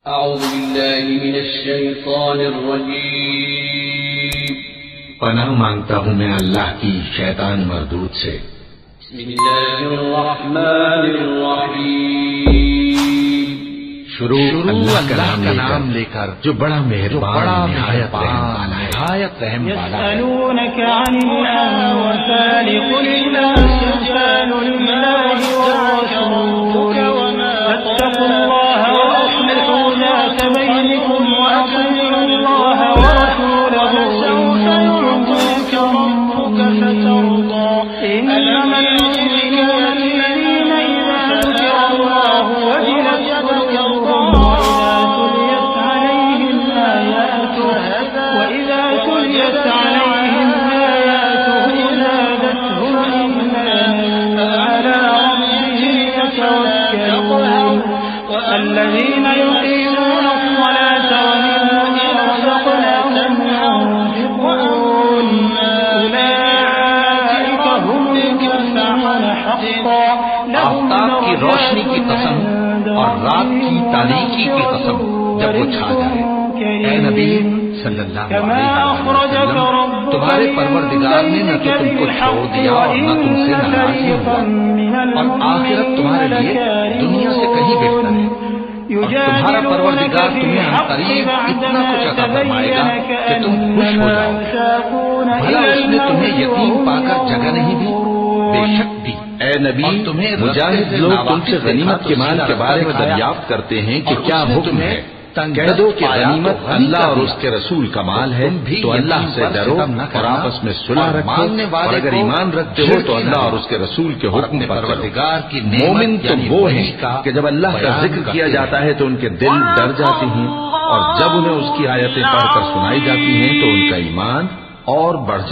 أعوذ بالله من الشيطان الرجيم پناہ مانگتا ہوں میں اللہ کی شیطان مردود سے۔ بسم الله الرحمن الرحيم شروع اللہ کا نام لے کر جو بڑا مہربان نہایت رحم والا ہے۔ يسألونك عن الأنفال قل الأنفال لله والرسول فاتقوا الله وأصلحوا ذات بينكم وأطيعوا الله ورسوله إن يطعك ربك فترضى إنما المؤمنون الذين إذا ذكر الله وجلت قلوبهم وإذا تليت عليهم آياته زادتهم إيمانا وعلى ربهم يتوكلون والذين يقيمون الصلاة ومما رزقناهم ينفقون أولئك هم المفلحون حقا آفتاب کی روشنی کی قسم اور رات کی تاریکی کی قسم جب وہ چھا جائے، اے نبی صلی اللہ علیہ وسلم، تمہارے پروردگار نے نہ تو تم کو چھوڑ دیا اور نہ تم سے ناراضی ہوا، اور آخرت تمہارے لیے دنیا سے کہیں بہتر ہے، اور تمہارا پروردگار تمہیں عنقریب اتنا کچھ عطا فرمائے گا کہ تم خوش ہو جاؤ۔ بھلا اس نے تمہیں یتیم پا کر جگہ نہیں دی؟ بے شک دی۔ اے نبی، مجاہد لوگ تم سے غنیمت کے مال کے بارے میں دریافت کرتے ہیں کہ کیا حکم ہے؟ کہہ دو کہ غنیمت اللہ اور اس کے رسول کا مال ہے، تو اللہ سے ڈرو اور آپس میں صلح رکھو، اور اگر ایمان رکھتے ہو تو اللہ اور اس کے رسول کے حکم پر چلو۔ مومن تو وہ ہیں کہ جب اللہ کا ذکر کیا جاتا ہے تو ان کے دل ڈر جاتے ہیں، اور جب انہیں اس کی آیتیں پڑھ کر سنائی جاتی ہیں تو ان کا ایمان اور بڑھ جاتا ہے۔